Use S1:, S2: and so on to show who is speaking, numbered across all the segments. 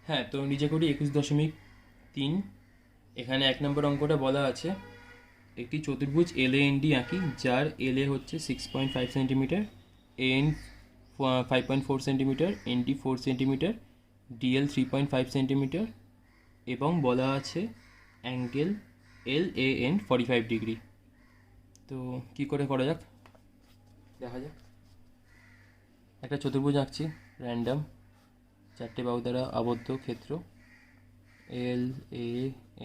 S1: হ্যাঁ, তো নিচে করি 21.3। এখানে 1 নম্বর অঙ্কটা বলা আছে, একটি চতুর্ভুজ এল এ এন ডি আঁকি, যার এল এ হচ্ছে 6.5 centimetre, N 5.4 centimetre, N D 4 centimetre, DL 3.5 centimetre, এবং বলা আছে angle L A N 45 degree. তো কী করে করা যাক, দেখা যাক। একটা চতুর্ভুজ আঁকছি, র্যান্ডাম, 4টে বাহু দ্বারা আবদ্ধ ক্ষেত্র L A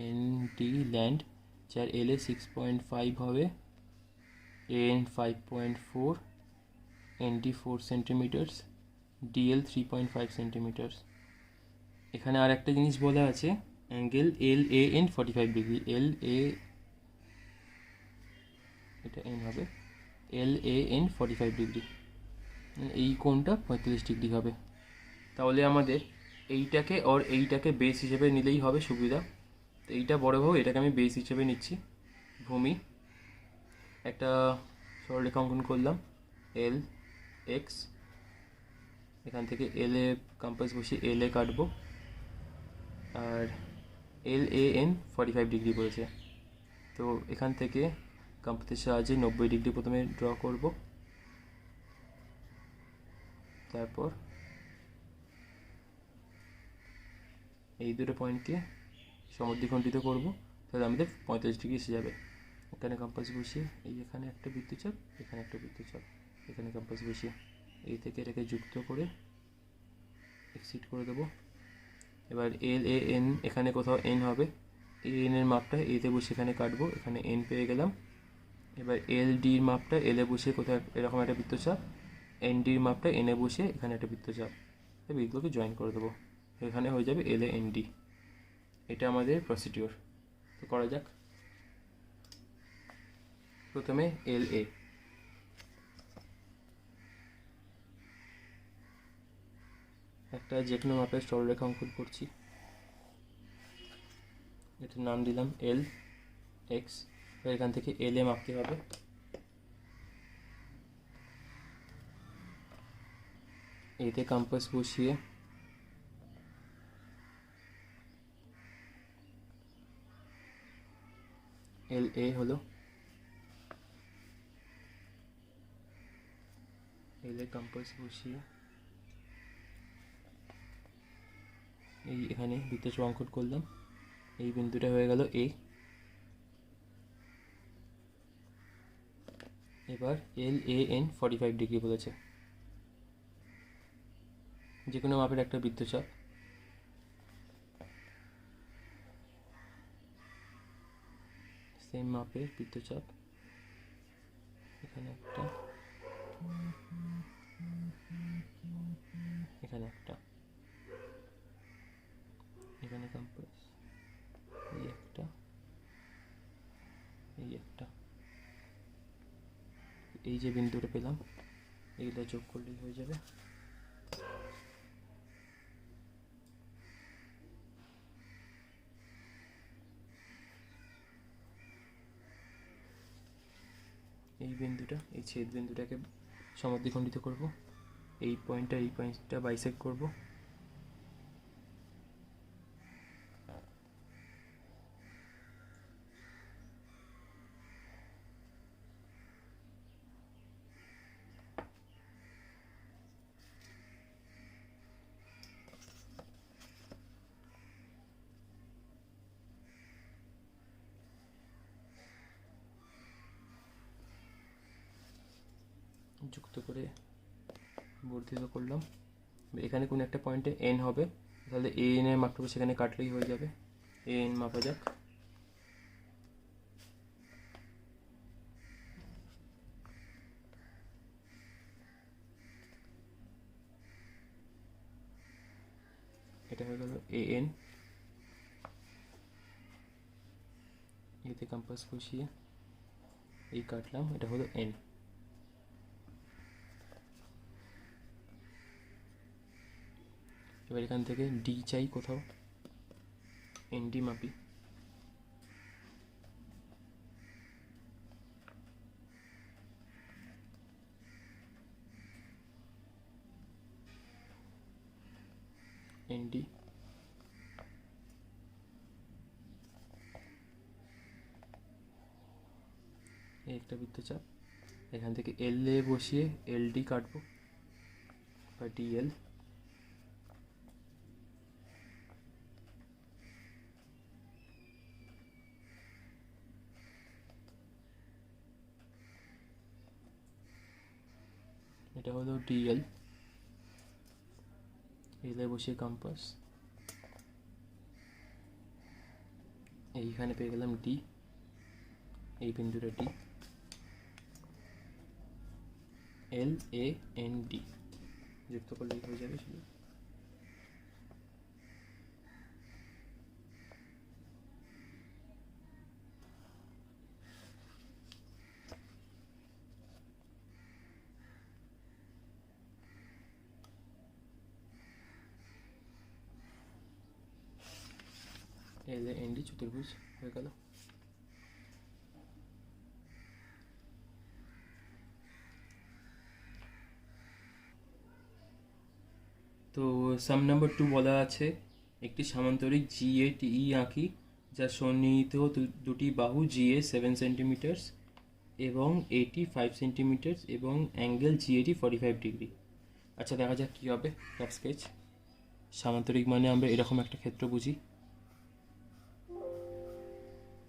S1: N D land, যার এল এ 6.5 হবে, N 5.4, N D 4 centimetres, DL 3.5 centimetres. এখানে আর একটা জিনিস বলা আছে, angle L A N 45 degree. L A, এটা এন হবে, এল এ এন 45 ডিগ্রি, এই কোণটা 45 ডিগ্রি হবে। তাহলে আমাদের এইটাকে আর এইটাকে বেস হিসেবে নিলেই হবে সুবিধা। তো এইটা বড় বাহু, এটাকে আমি বেস হিসেবে নিচ্ছি। ভূমি, একটা সরলরেখা অঙ্কন করলাম, এল এক্স, এখান থেকে এল এ কম্পাস বসিয়ে এল এ কাটবো, আর এল এ এন 45 ডিগ্রি বলেছে। তো এখান থেকে কম্পাসের সাহায্যে 90 ডিগ্রি প্রথমে ড্র করব, তারপর এই দুটো পয়েন্টকে সমদ্বিখণ্ডিত করব, তাহলে আমাদের 45 ডিগ্রি এসে যাবে। এখানে কম্পাস বসিয়ে এই এখানে একটা বৃত্তচাপ, এখানে একটা বৃত্তচাপ, এখানে কম্পাস বসিয়ে এই থেকে এটাকে যুক্ত করে এক্সিট করে দেবো। এবার এল এ এন এখানে কোথাও এন হবে, এ এন এর মাপটা এতে বসে এখানে কাটবো, এখানে এন পেয়ে গেলাম। এবার এল ডির মাপটা এলে বসে কোথাও এরকম একটা বৃত্তচাপ, এন ডির মাপটা এনে বসে এখানে একটা বৃত্তচাপ, এই বৃত্তগুলোকে জয়েন করে দেবো, এখানে হয়ে যাবে এল এ এন ডি। এটা আমাদের প্রসিডিওর। তো করা যাক। প্রথমে এল এ, একটা যে কোনো মাপের সরলরেখা অঙ্কন করছি, এটার নাম দিলাম এল এক্স। এখান থেকে এল এ মাপতে হবে, এতে কম্পাস বসিয়ে এল এ হলো, এল এ কম্পাস বসিয়ে এই এখানে বৃত্তচাপ অঙ্কন করলাম, এই বিন্দুটা হয়ে গেল এ। এবার এল এ এন 45 ডিগ্রি বলেছে, যে কোনো মাপের একটা বৃত্তচাপ, সেম মাপের বৃত্তচাপ, এখানে একটা, এখানে একটা, এখানে কম্পাস, এই একটা, এই একটা, এই যে বিন্দুটা পেলাম এইগুলো যোগ করলেই হয়ে যাবে। এই বিন্দুটা, এই ছেদ বিন্দুটাকে সমদ্বিখণ্ডিত করব, এই পয়েন্টটা বাইসেক্ট করব, যুক্ত করে বর্ধিত করলাম। এখানে কোনো একটা পয়েন্টে এন হবে, তাহলে এ এন এর মাপটুকু সেখানে কাটলেই হয়ে যাবে। এ এন মাপা যাক, এটা হয়ে গেল এ এন, এতে কম্পাস বসিয়ে এই কাটলাম, এটা হলো এন। এবার এখান থেকে ডি চাই কোথাও, এন ডি মাপি, এন ডি একটা বৃত্তচাপ। এখান থেকে এল এ বসিয়ে এল ডি কাটবো বা ডিএল। এটা হলো ডিএল। এল এ বসিয়ে কম্পাস, এইখানে পেয়ে গেলাম ডি, এই বিন্দুটা D, L A N D যুক্ত করলেই হয়ে যাবে শুধু। এল এ এন ডি চতুর্ভুজ হয়ে গেল। তো সাম নাম্বার 2 বলা আছে একটি সামান্তরিক জি এ টি ই আঁকি যা সন্নিহিত দুটি বাহু জি এ 7 সেন্টিমিটার এবং এটি 5 সেন্টিমিটার এবং অ্যাঙ্গেল জি এটি 45 ডিগ্রি। আচ্ছা, দেখা যাক কী হবে। Rough sketch. সামান্তরিক মানে আমরা এরকম একটা ক্ষেত্র বুঝি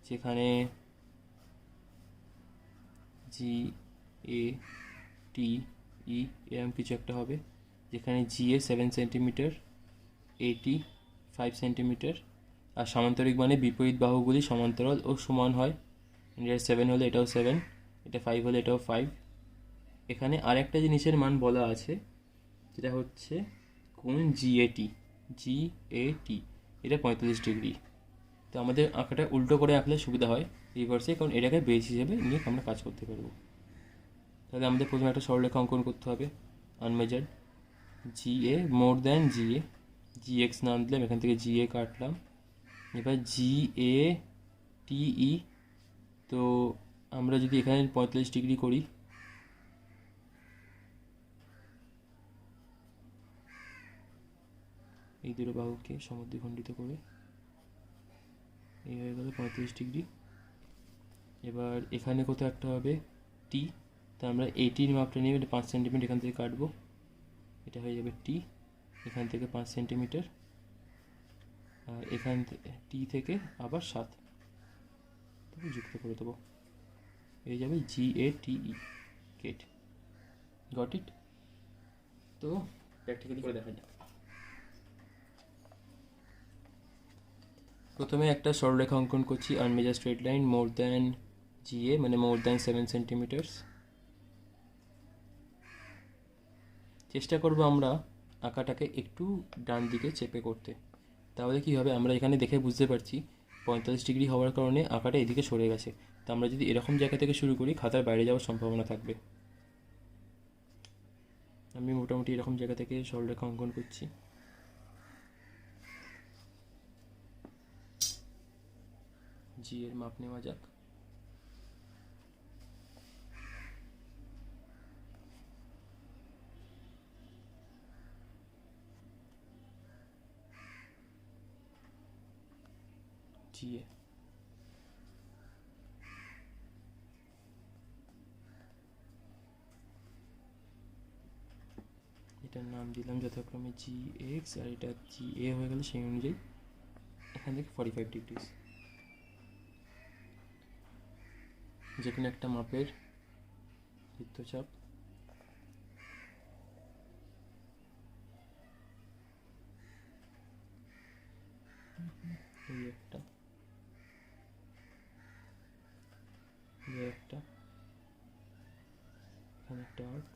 S1: যেখানে জি এ টি ই এরকম কিছু একটা হবে, যেখানে জি এ 7 সেন্টিমিটার, এটি 5 সেন্টিমিটার। আর সামান্তরিক মানে বিপরীত বাহুগুলি সমান্তরাল ও সমান হয়। এটা 7 হলে এটাও 7, এটা 5 হলে এটাও 5। এখানে আরেকটা জিনিসের মান বলা আছে, যেটা হচ্ছে কোণ জিএটি। জিএটি এটা 45 ডিগ্রি। তো আমাদের আঁকাটা উল্টো করে আঁকলে সুবিধা হয়, রিভার্সে, কারণ এটাকে বেস হিসেবে নিয়ে আমরা কাজ করতে পারবো। তাহলে আমাদের প্রথমে একটা সরলরেখা অঙ্কন করতে হবে, আনমেজার্ড। জি এ মোর দ্যান জি এ, জি এক্স নাম দিলাম, এখান থেকে জি এ কাটলাম। এবার জি এ টি ই, তো আমরা যদি এখানে 45 ডিগ্রি করি, এই দুটো বাহুকে সমদ্বিখণ্ডিত করে এই হয়ে গেল 35 ডিগ্রি। এবার এখানে কোথাও একটা হবে টি, তা আমরা এইটির মাপটা নিয়ে এটা 5 সেন্টিমিটার এখান থেকে কাটবো, এটা হয়ে যাবে টি। এখান থেকে 5 সেন্টিমিটার, আর এখান টি থেকে আবার 7, তবে যুক্ত করে দেবো, হয়ে যাবে জি এ টি ই। Gate, got it. তো প্র্যাকটিক্যালি করে দেখা যাক। প্রথমে একটা সরলরেখা অঙ্কন করছি, আনমেজার্ড স্ট্রেট লাইন মোর দ্যান জি এ, মানে মোর দ্যান 7 সেন্টিমিটার্স। চেষ্টা করব আমরা আঁকাটাকে একটু ডান দিকে চেপে করতে, তাহলে কী হবে, আমরা এখানে দেখে বুঝতে পারছি 45 ডিগ্রি হওয়ার কারণে আঁকাটা এদিকে সরে গেছে। তো আমরা যদি এরকম জায়গা থেকে শুরু করি, খাতার বাইরে যাওয়ার সম্ভাবনা থাকবে। আমি মোটামুটি এরকম জায়গা থেকে সরলরেখা অঙ্কন করছি। জি এর মাপ নেওয়া যাক। জি এ, এটার নাম দিলাম যথাক্রমে জি এক্স, আর এটা জি এ হয়ে গেল সেই অনুযায়ী এখান থেকে 45 ডিগ্রি। যে কোনো একটা মাপের বৃত্তচাপ এই একটা, এই একটা, এখানে একটা আর্ক,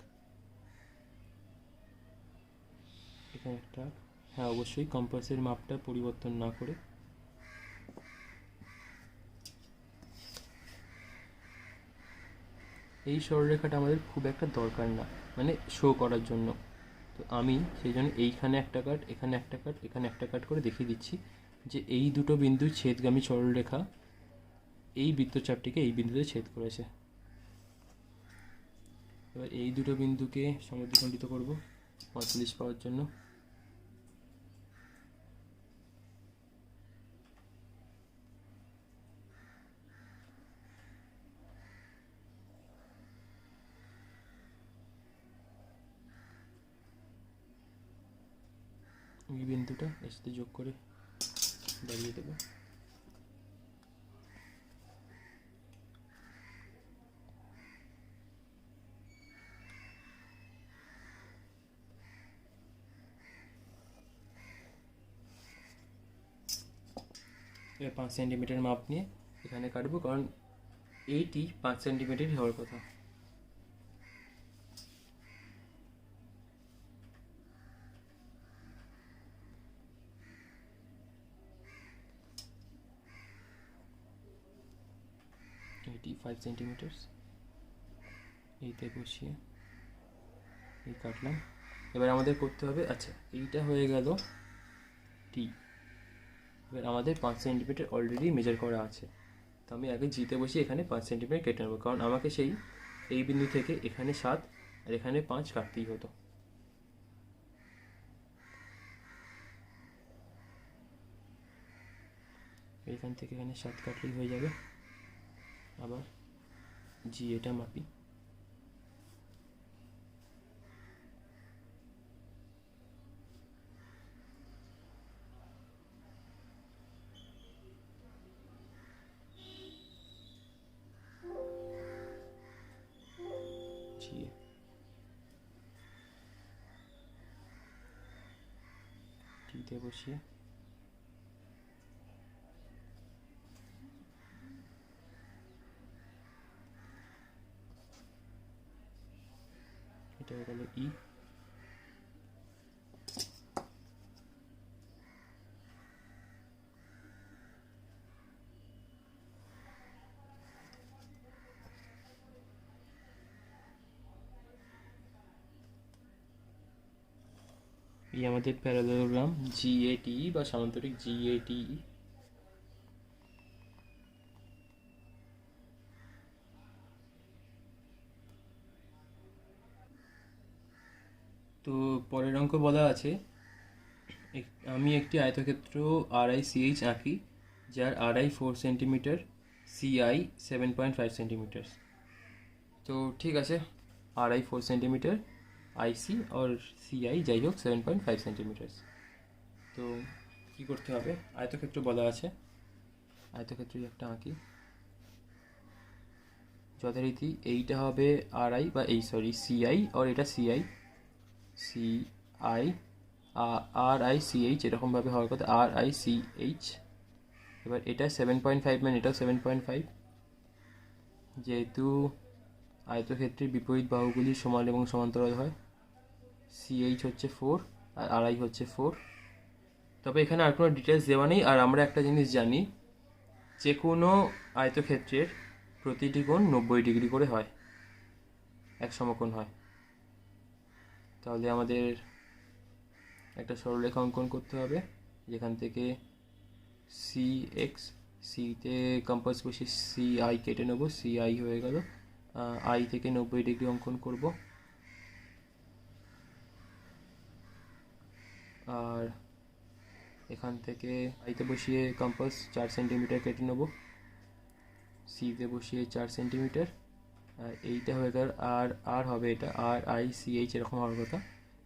S1: এখানে একটা আর্ক। হ্যাঁ, অবশ্যই কম্পাসের মাপটা পরিবর্তন না করে। এই সরলরেখাটা আমাদের খুব একটা দরকার না, মানে শো করার জন্য। তো আমি সেই জন্য এইখানে একটা কাট, এখানে একটা কাট, এখানে একটা কাট করে দেখিয়ে দিচ্ছি যে এই দুটো বিন্দুর ছেদগামী সরলরেখা এই বৃত্তচাপটিকে এই বিন্দুতে ছেদ করেছে। এবার এই দুটো বিন্দুকে সমদ্বিখণ্ডিত করব 45 পাওয়ার জন্য। এই বিন্দুটা এর সাথে যোগ করে দাঁড়িয়ে দেবো। এবার 5 সেন্টিমিটার মাপ নিয়ে এখানে কাটবো, কারণ এইটি 5 সেন্টিমিটারই হওয়ার কথা। এটি 5 সেন্টিমিটার এইতে বসিয়ে এই কাটলাম। এবার আমাদের করতে হবে, আচ্ছা এইটা হয়ে গেল টি। এবার আমাদের 5 সেন্টিমিটার অলরেডি মেজার করা আছে, তো আমি আগে জিতে বসে এখানে 5 সেন্টিমিটার কেটে নেবো, কারণ আমাকে এই বিন্দু থেকে এখানে 7 আর এখানে 5 কাটতেই হতো। এখান থেকে এখানে 7 কাটলেই হয়ে যাবে। আবার জি এটা মাপি, টিতে বসিয়ে এটা হয়ে গেল ই। এই আমাদের প্যারালেলোগ্রাম জিএটি বা সামান্তরিক জিএটি। তো পরের অঙ্ক বলা আছে, আমি একটি আয়তক্ষেত্র RICH আঁকি, যার RI 4 সেন্টিমিটার, CI 7.5 সেন্টিমিটার। তো ঠিক আছে, RI 4 সেন্টিমিটার, IC और CI যাই হোক 7.5 সেন্টিমিটার। তো কী করতে হবে, আয়তক্ষেত্র বলা আছে, আয়তক্ষেত্রই একটা আঁকি। যথারীতি এইটা হবে RI বা CI, আর এটা CI, RICH এরকমভাবে হওয়ার কথা, RICH। এবার এটা 7.5 মানে এটাও 7.5। যেহেতু আয়তক্ষেত্রের বিপরীত বাহুগুলি সমান এবং সমান্তরাল হয়, CH হচ্ছে 4 আর RI হচ্ছে 4। তবে এখানে আর কোনো ডিটেলস দেওয়া নেই। আর আমরা একটা জিনিস জানি, যে কোনো আয়তক্ষেত্রের প্রতিটি কোণ 90 ডিগ্রি করে হয়, এক সমকোণ হয়। তাহলে আমাদের একটা সরলরেখা অঙ্কন করতে হবে, যেখান থেকে CX, সিতে কম্পাস বসে CI কেটে নেবো, CI হয়ে গেল। I থেকে 90 ডিগ্রি অঙ্কন করব, আর এখান থেকে আইতে বসিয়ে কম্পাস 4 সেন্টিমিটার কেটে নেব, সিতে বসিয়ে 4 সেন্টিমিটার, আর এইটা হয়ে গেল আর হবে এটা RICH এরকম হওয়ার কথা।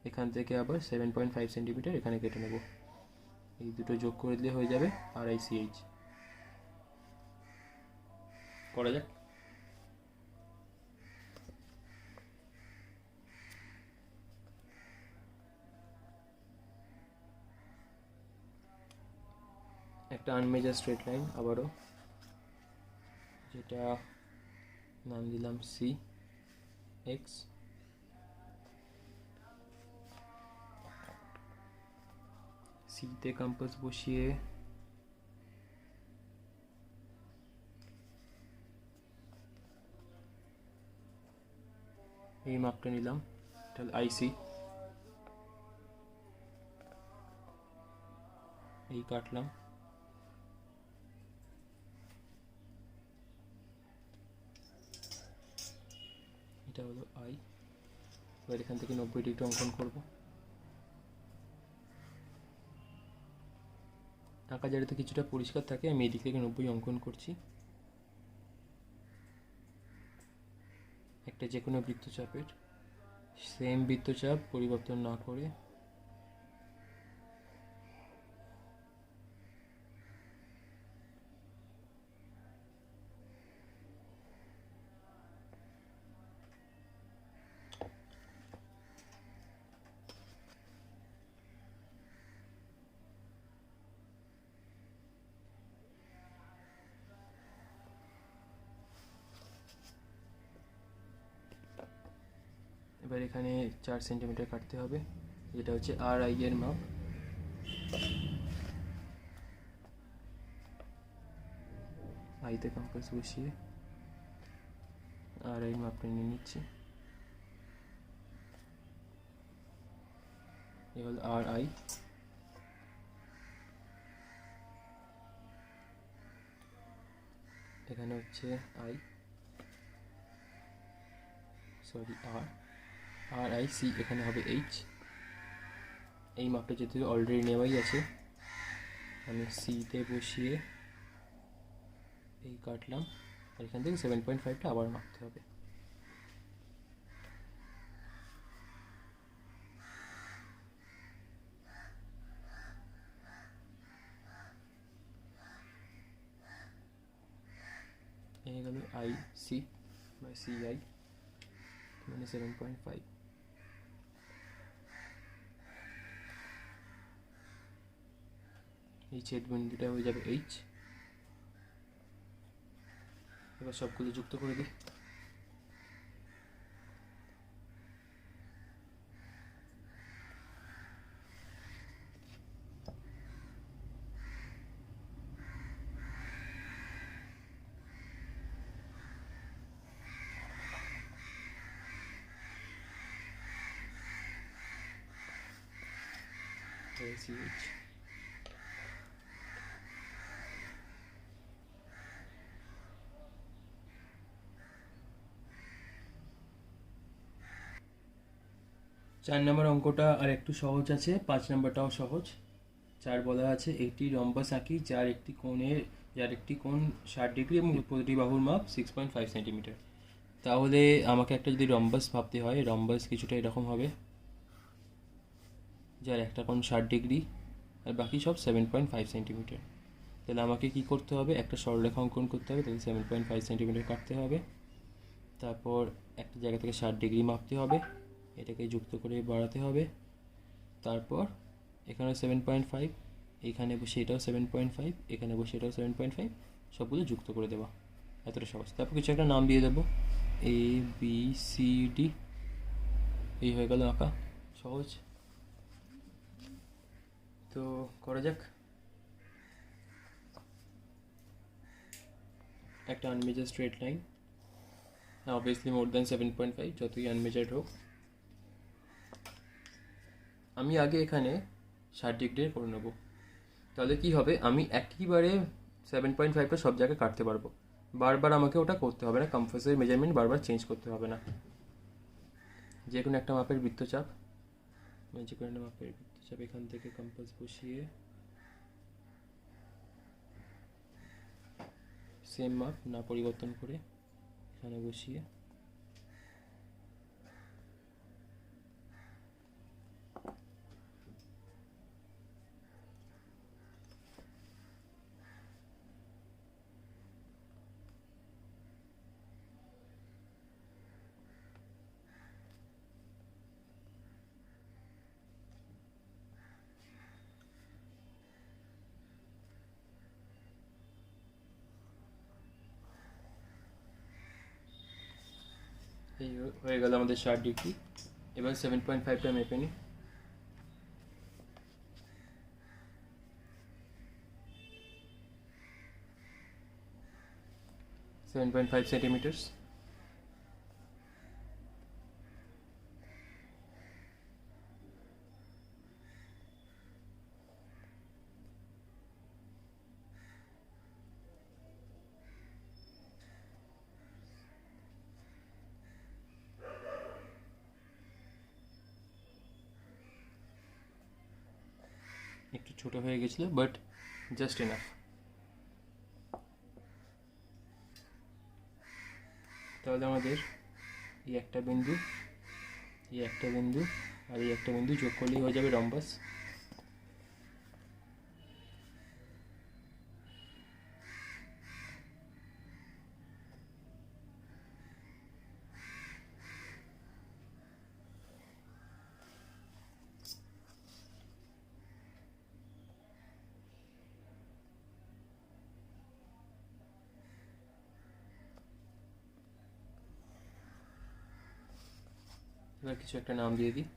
S1: এখান থেকে আবার 7.5 সেন্টিমিটার এখানে কেটে নেব, এই দুটো যোগ করে দিলে হয়ে যাবে RICH। করা যাক। একটা আনমেজার স্ট্রেট লাইন আবারও, যেটা নাম দিলাম CX। সিতে কম্পাস বসিয়ে এই মাপটা নিলাম, তাহলে IC। এই কাটলাম, এটা হলো I। এবার এখান থেকে 90 ডিগ্রি অঙ্কন করব। আঁকা যাতে কিছুটা পরিষ্কার থাকে, আমি এই দিক থেকে 90 অঙ্কন করছি। একটা যে কোনো বৃত্তচাপের সেম বৃত্তচাপ পরিবর্তন না করে এবার এখানে 4 সেন্টিমিটার কাটতে হবে, যেটা হচ্ছে আর আই এর মাপ। আইতে কম্পাস বসিয়ে আর আই মাপটা নিয়ে নিচ্ছি। এ হলো আর আই। এখানে হচ্ছে I, sorry R I C, এখানে হবে এইচ। এই মাপটা যেহেতু অলরেডি নেওয়াই আছে, আমি সিতে বসিয়ে এই কাটলাম, আর এখান থেকে 7.5টা আবার মাপতে হবে। এই গেল আই সি বা সি আই, মানে 7.5। এই ছেদ বিন্দুটা হয়ে যাবে এইচ। এবার সবগুলো যুক্ত করে দিই। সিএইচ। 4 নম্বর অঙ্কটা আর একটু সহজ আছে, 5 নম্বরটাও সহজ। 4 বলা আছে একটি রম্বাস আঁকি যার একটি কোণ 60 ডিগ্রি এবং প্রতিটি বাহুর মাপ 6.5 সেন্টিমিটার। তাহলে আমাকে একটা যদি রম্বাস ভাবতে হয়, রম্বাস কিছুটা এরকম হবে, যার একটা কোণ 60 ডিগ্রি আর বাকি সব 7.5 সেন্টিমিটার। তাহলে আমাকে কি করতে হবে, একটা সরলরেখা অঙ্কন করতে হবে। তাহলে 7.5 সেন্টিমিটার কাটতে হবে, তারপর একটা জায়গা থেকে 60 ডিগ্রি মাপতে হবে, এটাকে যুক্ত করে বাড়াতে হবে, তারপর এখানে 7.5, এখানে বসে এটাও 7.5, এখানে বসে এটাও 7.5, সবগুলো যুক্ত করে দেওয়া। এতটা সহজ। তারপর কিছু একটা নাম দিয়ে দেবো, এ বি সি ডি। এই হয়ে গেল আঁকা, সহজ। তো করা যাক। একটা unmeasured straight line, obviously more than 7.5, যতই আনমেজার্ড হোক। আমি আগে এখানে 60 ডিগ্রি করে নেবো, তাহলে কি হবে, আমি একইবারে 7.5টা সব জায়গায় কাটতে পারবো। বারবার আমাকে ওটা করতে হবে না, কম্পাসের মেজারমেন্ট বারবার চেঞ্জ করতে হবে না। যে কোনো একটা মাপের বৃত্তচাপ, এখান থেকে কম্পাস বসিয়ে সেম মাপ না পরিবর্তন করে এখানে বসিয়ে এই হয়ে গেল আমাদের 60 ডিগ্রি। এবার 7.5টা মেপে নিই। 7.5 সেন্টিমিটার্স। একটু ছোট হয়ে গেছিল, বাট জাস্ট এনাফ। তাহলে আমাদের এই একটা বিন্দু, এই একটা বিন্দু আর এই একটা বিন্দু যোগ করলেই হয়ে যাবে রম্বাস। এবার কিছু একটা নাম দিয়ে দিই,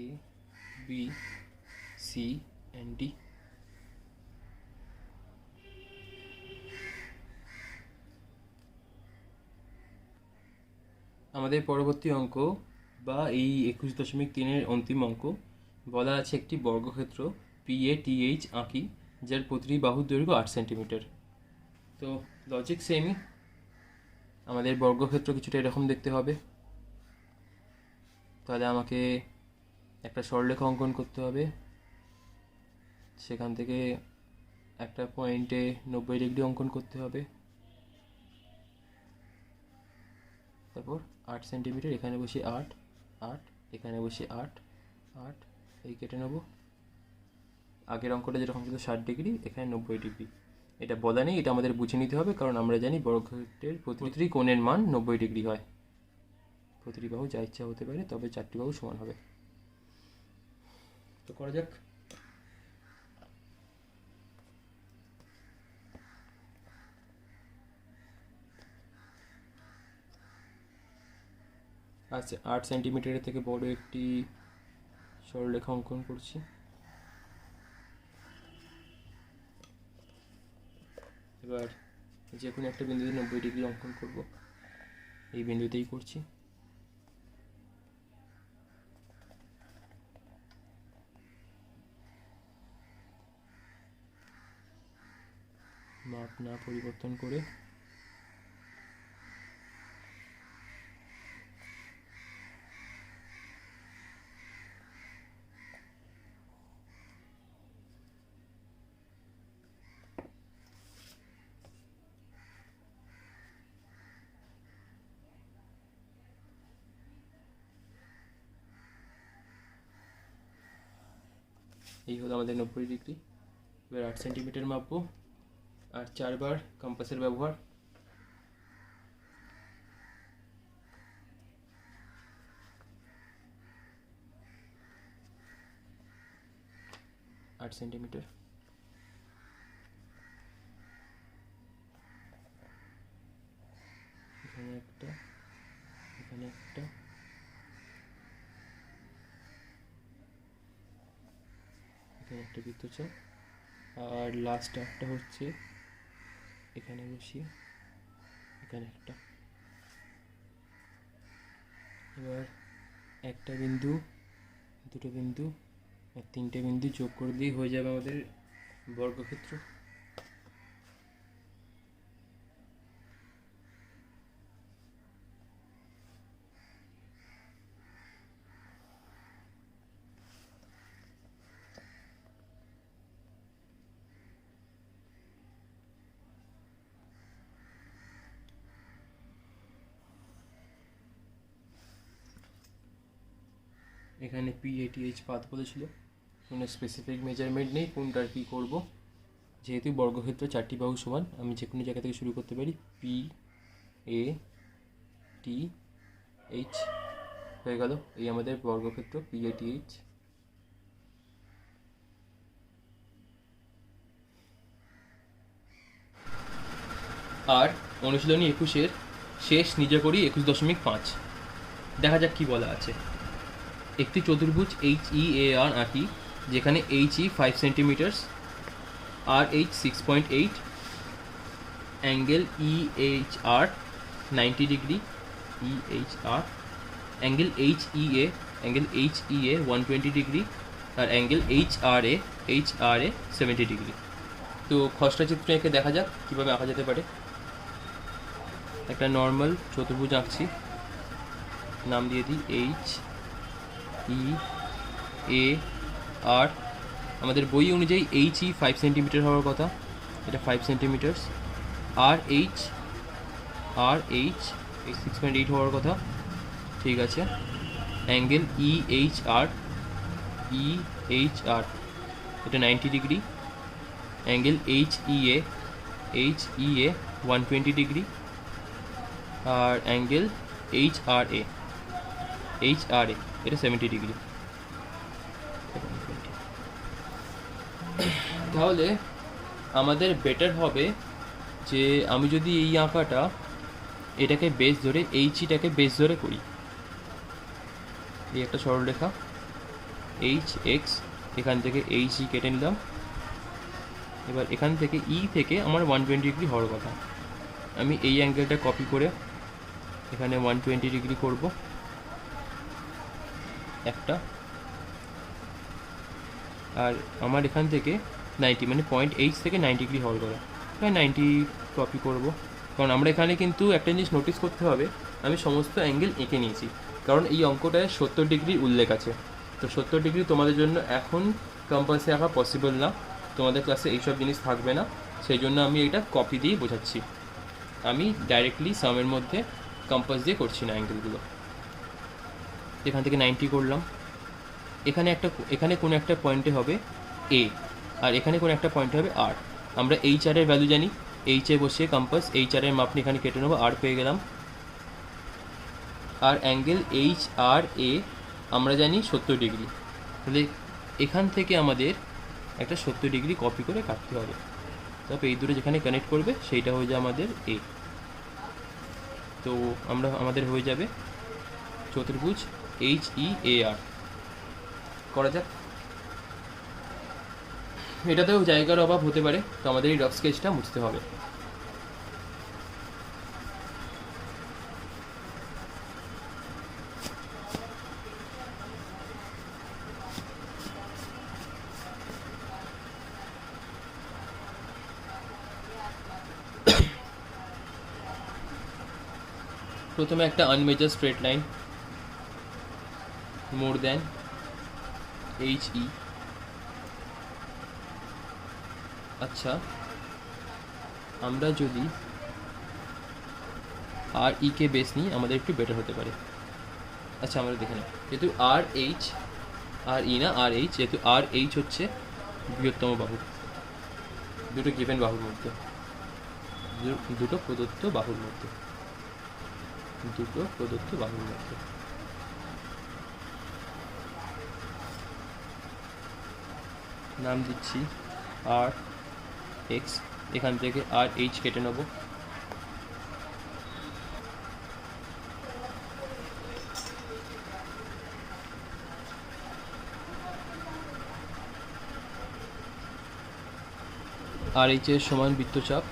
S1: A B C and D. আমাদের পরবর্তী অঙ্ক বা এই 21.3-এর অন্তিম অঙ্ক বলা আছে একটি বর্গক্ষেত্র PATH আঁকি যার প্রতিটি বাহুর দৈর্ঘ্য 8 সেন্টিমিটার। তো লজিক সেমই, আমাদের বর্গক্ষেত্র কিছুটা এরকম দেখতে হবে। তাহলে আমাকে একটা সরলরেখা অঙ্কন করতে হবে, সেখান থেকে একটা পয়েন্টে 90 ডিগ্রি অঙ্কন করতে হবে, তারপর 8 সেন্টিমিটার, এখানে বসে 8 8, এখানে বসে 8 8, এই কেটে নেব। আগের অঙ্কটা যেরকম ছিল 60 ডিগ্রি, এখানে 90 ডিগ্রি। এটা বলা নেই, এটা আমাদের বুঝে নিতে হবে, কারণ আমরা জানি বর্গক্ষেত্রের প্রতিটি কোণের মান 90 ডিগ্রি হয়। প্রতিটি বাহু যা ইচ্ছা হতে পারে, তবে 4টি বাহু সমান হবে। তো করা যাক। আচ্ছা, 8 সেন্টিমিটারের থেকে বড় একটি সরলরেখা অঙ্কন করছি। এবার যে কোনো একটা বিন্দুতে 90 ডিগ্রি অঙ্কন করব, এই বিন্দুতেই করছি। মাপ না পরিবর্তন করে এই হলো আমাদের 90 ডিগ্রি। এবার 8 সেন্টিমিটার মাপবো, আর 4 বার কম্পাসের ব্যবহার। আট সেন্টিমিটার, এখানে একটা, এখানে একটা, এখানে একটা বৃত্তচাপ, আর লাস্ট একটা হচ্ছে এখানে বসিয়ে এখানে একটা। এবার একটা বিন্দু, দুটো বিন্দু আর 3টে বিন্দু যোগ করে দিয়ে হয়ে যাবে আমাদের বর্গক্ষেত্র। এখানে PATH পাত বলেছিল, কোনো স্পেসিফিক মেজারমেন্ট নেই কোনটার কী করব। যেহেতু বর্গক্ষেত্র 4টি বাহু সমান, আমি যে কোনো জায়গা থেকে শুরু করতে পারি। PATH হয়ে গেল, এই আমাদের বর্গক্ষেত্র PATH। আর অনুশীলনী 21-এর শেষ নিজে করি 21.5। দেখা যাক কি বলা আছে। একটি চতুর্ভুজ HEAR আঁকি যেখানে HE 5 centimetre, RH 6.8, angle EHR 90 degree, EHR, angle HEA 120 degree, আর অ্যাঙ্গেল HRA 70 ডিগ্রি। তো খসড়া চিত্র এঁকে দেখা যাক কীভাবে আঁকা যেতে পারে। একটা নর্মাল চতুর্ভুজ আঁকছি, নাম দিয়ে দিই HEAR। আমাদের বই অনুযায়ী HE 5 সেন্টিমিটার হওয়ার কথা, এটা 5 সেন্টিমিটার। RH 6.8 হওয়ার কথা, ঠিক আছে। অ্যাঙ্গেল EHR এটা 90 ডিগ্রি। অ্যাঙ্গেল HEA 120 ডিগ্রি, আর অ্যাঙ্গেল HRA এটা 70 ডিগ্রি। তাহলে আমাদের বেটার হবে যে আমি যদি এই আঁকাটা এটাকে বেস ধরে, HEটাকে বেস ধরে করি, এই একটা সরলরেখা এইচ এক্স, এখান থেকে এইচ ই কেটে নিলাম। এবার এখান থেকে ই থেকে আমার 120 ডিগ্রি হওয়ার কথা, আমি এই অ্যাঙ্গেলটা কপি করে এখানে 120 ডিগ্রি করব একটা। আর আমার এখান থেকে 90 মানে পয়েন্ট এইচ থেকে 90 ডিগ্রি হওয়ার কথা, প্রায় 90 কপি করব। কারণ আমরা এখানে কিন্তু একটা জিনিস নোটিস করতে হবে, আমি সমস্ত অ্যাঙ্গেল এঁকে নিয়েছি, কারণ এই অঙ্কটায় 70 ডিগ্রির উল্লেখ আছে। তো 70 ডিগ্রি তোমাদের জন্য এখন কম্পাসে আঁকা পসিবল না, তোমাদের ক্লাসে এইসব জিনিস থাকবে না, সেই জন্য আমি এটা কপি দিয়ে বোঝাচ্ছি। আমি ডাইরেক্টলি সামের মধ্যে কম্পাস দিয়ে করছি না অ্যাঙ্গেলগুলো। এখান থেকে 90 করলাম, এখানে কোনো একটা পয়েন্টে হবে এ, আর এখানে কোনো একটা পয়েন্টে হবে আর। আমরা এইচ আর এর ভ্যালু জানি, এইচে বসিয়ে কম্পাস এইচ আর এর মাপ নিয়ে এখানে কেটে নেবো, আর পেয়ে গেলাম। আর অ্যাঙ্গেল এইচ আর এ আমরা জানি 70 ডিগ্রি, তাহলে এখান থেকে আমাদের একটা 70 ডিগ্রি কপি করে কাটতে হবে। তারপর এই দুটো যেখানে কানেক্ট করবে সেইটা হয়ে যায় আমাদের এ। তো আমাদের হয়ে যাবে চতুর্ভুজ এইচ ই এ আর। করা যাক। এটাতেও জায়গার অভাব হতে পারে, তো আমাদের এই রফ স্কেচটা মুছতে হবে। প্রথমে একটা আনমেজার স্ট্রেট লাইন মোর দেন এইচ ই। আচ্ছা, আমরা যদি আর ই কে বেস নিই আমাদের একটু বেটার হতে পারে। আচ্ছা, আমরা দেখে নিই, যেহেতু আর এইচ, আর ই না আর এইচ, যেহেতু আর এইচ হচ্ছে বৃহত্তম বাহু দুটো গিভেন বাহুর মধ্যে, দুটো প্রদত্ত বাহুর মধ্যে, নাম দিচ্ছি আর এক্স, এখান থেকে আর এইচ কেটে নেব। আর এইচ এর সমান বৃত্তচাপ,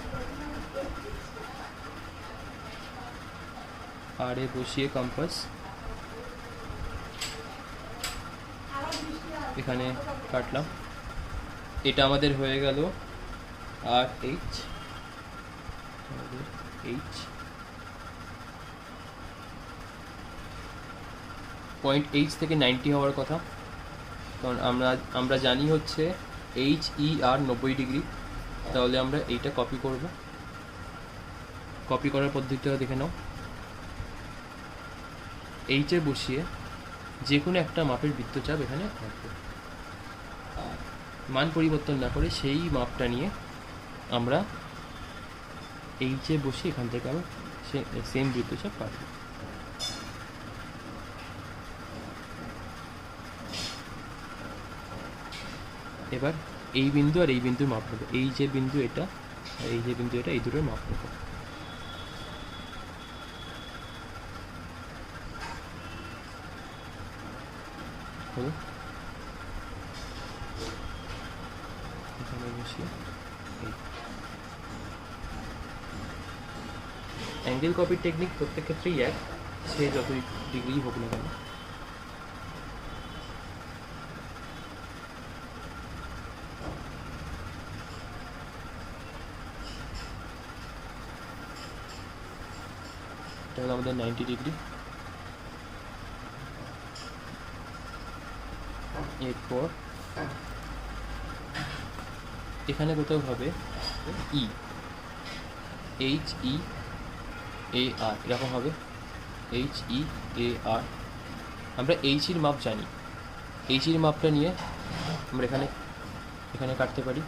S1: আর এ বসিয়ে কম্পাস এখানে কাটলাম। এটা আমাদের হয়ে গেল আর এইচ, পয়েন্ট এইচ থেকে 90 হওয়ার কথা, কারণ আমরা জানি হচ্ছে এইচ ই আর 90 ডিগ্রি। তাহলে আমরা এইটা কপি করব। কপি করার পদ্ধতিটা দেখে নাও। এইচে বসিয়ে যে কোনো একটা মাপের বৃত্তচাপ এখানে আঁকবো, মান পরিবর্তন না করে সেই মাপটা নিয়ে আমরা এইচে বসিয়ে এখান থেকে আবার সেম বৃত্তচাপ কাটবো। এবার এই বিন্দু আর এই বিন্দুর মাপ নেবো, এই যে বিন্দু এটা আর এই যে বিন্দু এটা, এই দুটোর মাপ নেবো। হলো, এখানে বসিয়ে অ্যাঙ্গেল কপির টেকনিক প্রত্যেক ক্ষেত্রেই এক, সে যত ডিগ্রি হোক না কেন। এটা হলো আমাদের 90 ডিগ্রি। এরপর এখানে কোথাও হবে ই, এইচ ই এ আর, এরকম হবে এইচ ই এ আর। আমরা এইচ ইর মাপ জানি, এইচ ইর মাপটা নিয়ে আমরা এখানে কাটতে পারি।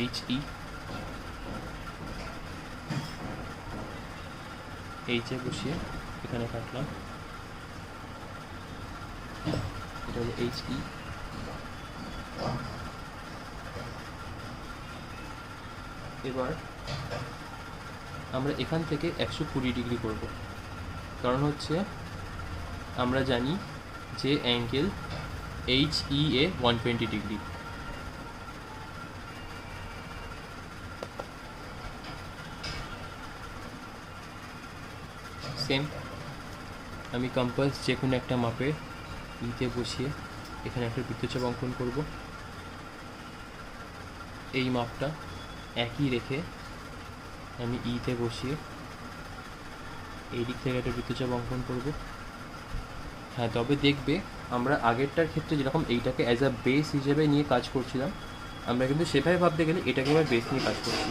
S1: এইচ ই, এইচে বসিয়ে এখানে কাটলাম, এটা হলো এইচ ই। এবার আমরা এখান থেকে 120 ডিগ্রি করব, কারণ হচ্ছে আমরা জানি যে অ্যাঙ্গেল HEA 120 ডিগ্রি। সেম আমি কম্পাস যে কোনো একটা মাপে ইতে বসিয়ে এখানে একটা বৃত্তচাপ অঙ্কন করব। এই মাপটা একই রেখে আমি ইতে বসিয়ে এই দিক থেকে একটা বৃত্তচাপ অঙ্কন করব। হ্যাঁ, তবে দেখবে আমরা আগেরটার ক্ষেত্রে যেরকম এইটাকে অ্যাজ আ বেস হিসেবে নিয়ে কাজ করছিলাম, আমরা কিন্তু সেভাবে ভাবতে গেলে এটাকে এবার বেস নিয়ে কাজ করছি।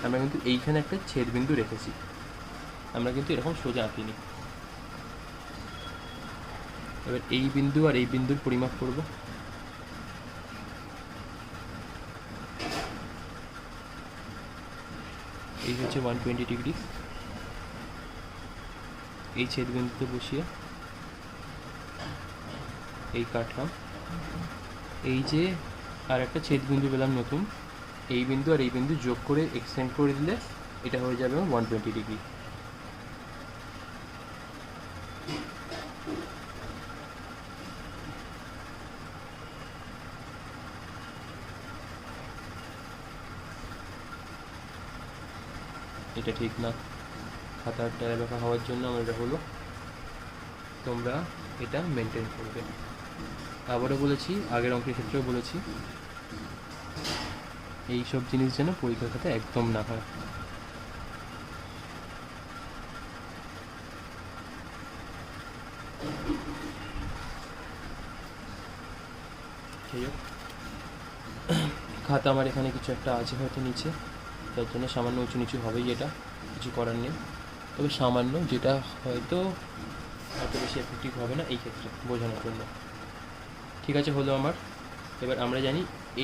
S1: আমরা কিন্তু এইখানে একটা ছেদ বিন্দু রেখেছি, আমরা কিন্তু এরকম সোজা আঁকিনি। এবার এই বিন্দু আর এই বিন্দুর পরিমাপ করব। এই হচ্ছে 120 ডিগ্রি। এই ছেদ বিন্দুতে বসিয়ে এই কাটলাম। এই যে আর একটা ছেদ বিন্দু পেলাম নতুন, এই বিন্দু আর এই বিন্দু যোগ করে এক্সটেন্ড করে দিলে এটা হয়ে যাবে 120 ডিগ্রি। এটা ঠিক না, খাতার টায়া ব্যাখ্যা হওয়ার জন্য আমার এটা হলো, তোমরা এটা মেনটেন করবে। আবারও বলেছি, আগের অঙ্কের ক্ষেত্রেও বলেছি, এই সব জিনিস যেন পরীক্ষার খাতায় একদম না হয়। খাতা আমার এখানে কিছু একটা আছে হয়তো নিচে, তার জন্য সামান্য উঁচু নিচু হবেই, এটা কিছু করার নেই। তবে সামান্য, যেটা হয়তো এত বেশি এফেক্টিভ হবে না এই ক্ষেত্রে বোঝানোর জন্য। ঠিক আছে, হলো আমার। এবার আমরা জানি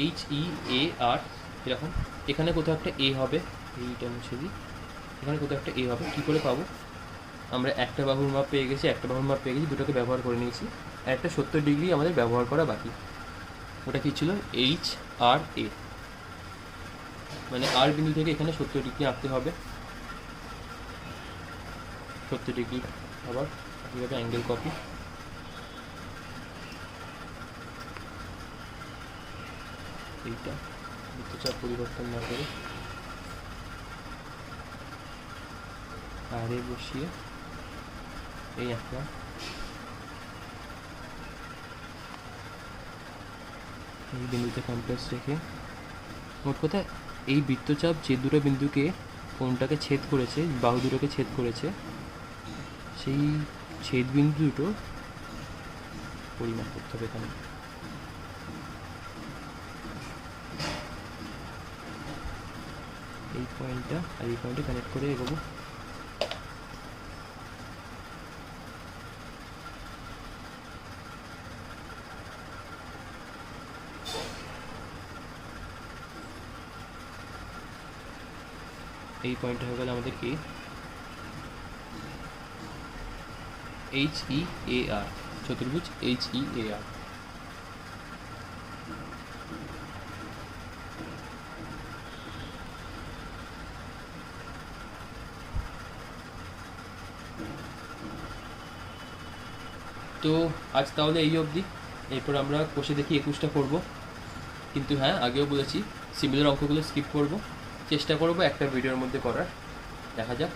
S1: HEAR এরকম, এখানে কোথাও একটা এ হবে, এইটা মুছে দিই, এখানে কোথাও একটা এ হবে। কী করে পাবো? আমরা একটা বাহুর মাপ পেয়ে গেছি, দুটোকে ব্যবহার করে নিয়েছি। আর একটা 70 ডিগ্রি আমাদের ব্যবহার করা বাকি। ওটা কী ছিল? HRA, মানে আর বিন্দু থেকে এখানে 70 ডিগ্রি আঁকতে হবে। 70 ডিগ্রি আবার কীভাবে অ্যাঙ্গেল কপি, এইটা বৃত্তচাপ পরিবর্তন না করে আরে বসিয়ে এই আঁকলাম। এই বিন্দুতে কম্পাস রেখে, মোট কথা এই বৃত্তচাপ যে দুটো বিন্দুকে কোনটাকে ছেদ করেছে, বাহু দুটোকে ছেদ করেছে, সেই ছেদ বিন্দু দুটো পরিমাপ করতে হবে এখানে। এই পয়েন্টটা আর এই পয়েন্টে কানেক্ট করে এগোবো। এই পয়েন্টটা হয়ে গেল আমাদের HEAR, চতুর্ভুজ HEAR। তো আজ তাহলে এই অবধি। এরপর আমরা কষে দেখি 21টা করবো, কিন্তু হ্যাঁ আগেও বলেছি সিমিলার অঙ্কগুলো স্কিপ করব, চেষ্টা করব একটা ভিডিওর মধ্যে করার। দেখা যাক,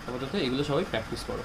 S1: আপাতত এগুলো সবাই প্র্যাকটিস করো।